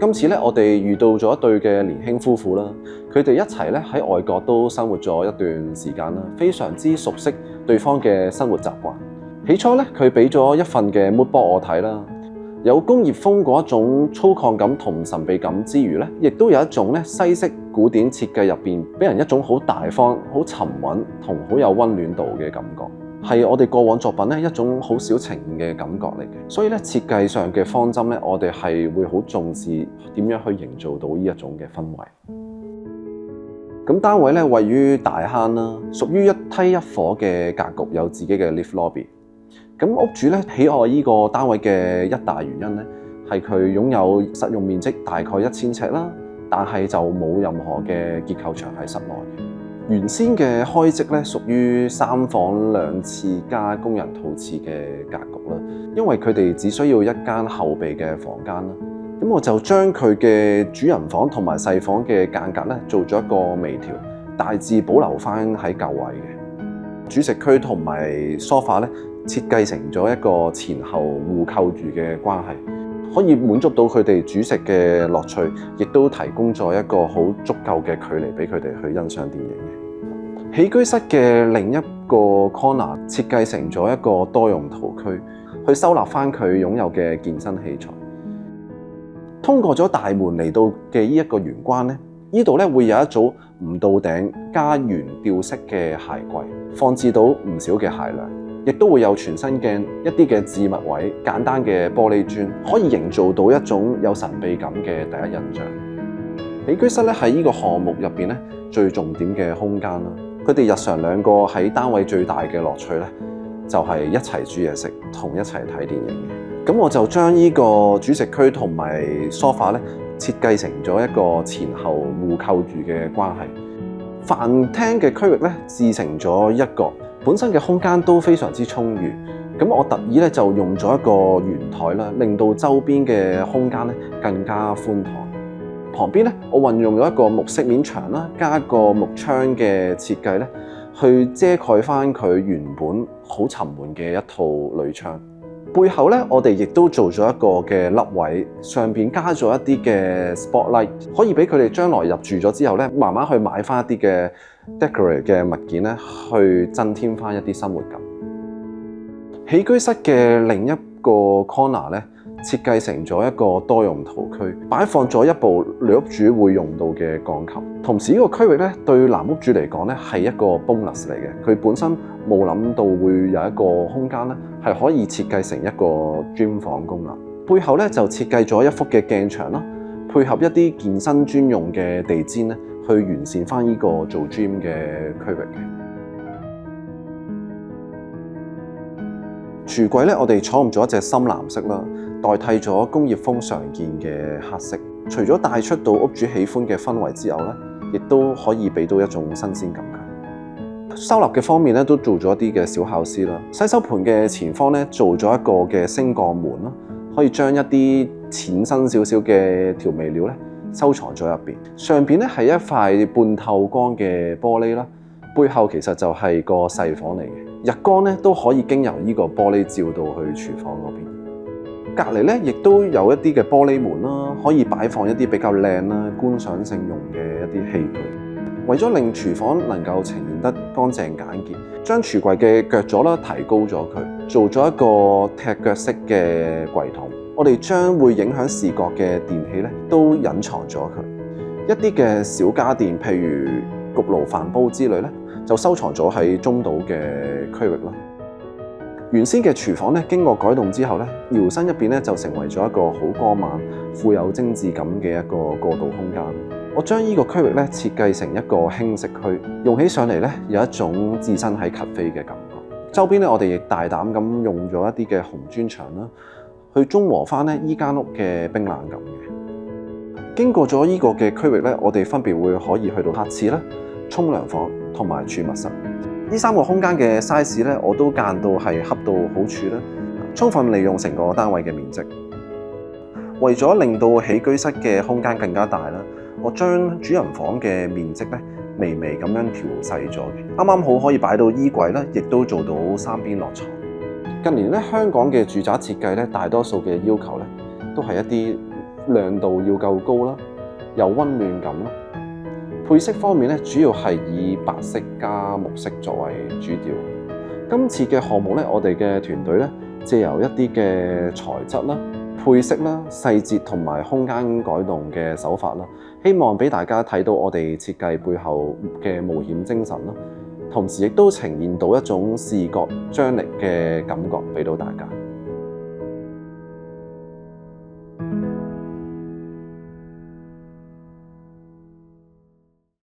今次咧，我哋遇到咗一對嘅年輕夫婦啦，佢哋一齊咧喺外國都生活咗一段時間啦，非常之熟悉對方嘅生活習慣。起初咧，佢俾咗一份嘅 mood board 我睇啦，有工業風嗰一種粗獷感同神秘感之餘咧，亦都有一種咧西式古典設計入邊俾人一種好大方、好沉穩同好有溫暖度嘅感覺。係我哋過往作品咧一種好小情嘅感覺嚟嘅，所以咧設計上嘅方針咧，我哋係會好重視點樣去營造到呢一種嘅氛圍。咁單位咧位於大坑啦，屬於一梯一伙嘅格局，有自己嘅 lift lobby。咁屋主咧喜愛呢個單位嘅一大原因咧，係佢擁有實用面積大概1000尺啦，但係就冇任何嘅結構牆喺室內嘅。原先嘅開則咧屬於3房2廁加工人套廁嘅格局啦，因為佢哋只需要一間後備嘅房間啦。咁我就將佢嘅主人房同埋細房嘅間隔咧做咗一個微調，大致保留翻喺舊位嘅。主食區同埋 sofa 咧設計成咗一個前後互扣住嘅關係，可以滿足到佢哋煮食嘅樂趣，亦都提供咗一個好足夠嘅距離俾佢哋去欣賞電影嘅。起居室嘅另一個 corner 設計成咗一個多用途區，去收納翻佢擁有嘅健身器材。通過咗大門嚟到嘅呢一個玄關咧，呢度咧會有一組唔到頂加圓吊式嘅鞋櫃，放置到唔少嘅鞋輛，亦都會有全新嘅一啲嘅置物位，簡單嘅玻璃磚，可以營造到一種有神秘感嘅第一印象。起居室咧喺呢個項目入邊咧最重點嘅空間啦。佢哋日常兩個喺單位最大嘅樂趣咧，就係一齊煮嘢食，同一齊睇電影嘅。咁我就將呢個主食區同埋 sofa 咧設計成咗一個前後互扣住嘅關係。飯廳嘅區域咧置成咗一角，本身嘅空間都非常之充裕。咁我特意咧就用咗一個圓台啦，令到周邊嘅空間咧更加寬敞。旁邊咧，我運用咗一個木飾面牆啦，加一個木窗嘅設計咧，去遮蓋翻佢原本好沉悶嘅一套鋁窗。背後咧，我哋亦都做咗一個嘅凹位，上邊加咗一啲嘅 spotlight， 可以俾佢哋將來入住咗之後咧，慢慢去買翻一啲嘅 decorate 嘅物件咧，去增添翻一啲生活感。起居室嘅另一個 corner 咧，設計成咗一個多用途區，擺放咗一部女屋主會用到嘅鋼琴。同時呢個區域咧，對男屋主嚟講咧係一個 bonus 嚟嘅。佢本身冇諗到會有一個空間咧，係可以設計成一個 gym 房功能。背後咧就設計咗一幅嘅鏡牆啦，配合一啲健身專用嘅地氈咧，去完善翻呢個做 gym 嘅區域嘅。櫥櫃咧，我哋採用咗一隻深藍色啦，代替咗工業風常見嘅黑色。除咗帶出到屋主喜歡嘅氛圍之後咧，亦都可以俾到一種新鮮感嘅。收納嘅方面咧，都做咗一啲嘅小巧思啦。洗手盆嘅前方咧，做咗一個嘅升降門啦，可以將一啲淺身少少嘅調味料咧收藏咗入邊。上邊咧係一塊半透光嘅玻璃啦，背後其實就係個細房嚟嘅。日光咧都可以經由呢個玻璃照到去廚房嗰邊，隔離咧亦都有一啲嘅玻璃門啦，可以擺放一啲比較靚啦、觀賞性用嘅一啲器具。為咗令廚房能夠呈現得乾淨簡潔，將櫥櫃嘅腳座啦提高咗佢，做咗一個踢腳式嘅櫃桶。我哋將會影響視覺嘅電器咧都隱藏咗佢，一啲嘅小家電，譬如焗爐、飯煲之類咧，就收藏咗喺中島嘅區域啦。原先嘅廚房咧，經過改動之後咧，搖身一變咧就成為咗一個好光猛、富有精緻感嘅一個過渡空間。我將呢個區域咧設計成一個輕食區，用起上嚟咧有一種置身喺 cafe 嘅感覺。周邊咧我哋亦大膽咁用咗一啲嘅紅磚牆啦，去中和翻咧依間屋嘅冰冷感嘅。經過咗呢個嘅區域咧，我哋分別會可以去到客廁啦、沖涼房同埋儲物室。呢3個空間嘅 size 咧，我都間到係恰到好處啦，充分利用成個單位嘅面積。為咗令到起居室嘅空間更加大啦，我將主人房嘅面積咧微微咁樣調細咗嘅，啱啱好可以擺到衣櫃啦，亦都做到3邊落床。近年咧，香港嘅住宅設計咧，大多數嘅要求咧都係一啲亮度要夠高啦，有溫暖感啦。配色方面咧，主要係以白色加木色作為主調。今次嘅項目咧，我哋嘅團隊咧，借由一啲嘅材質啦、配色啦、細節同埋空間改動嘅手法啦，希望俾大家睇到我哋設計背後嘅冒險精神啦，同時亦都呈現到一種視覺張力嘅感覺俾到大家。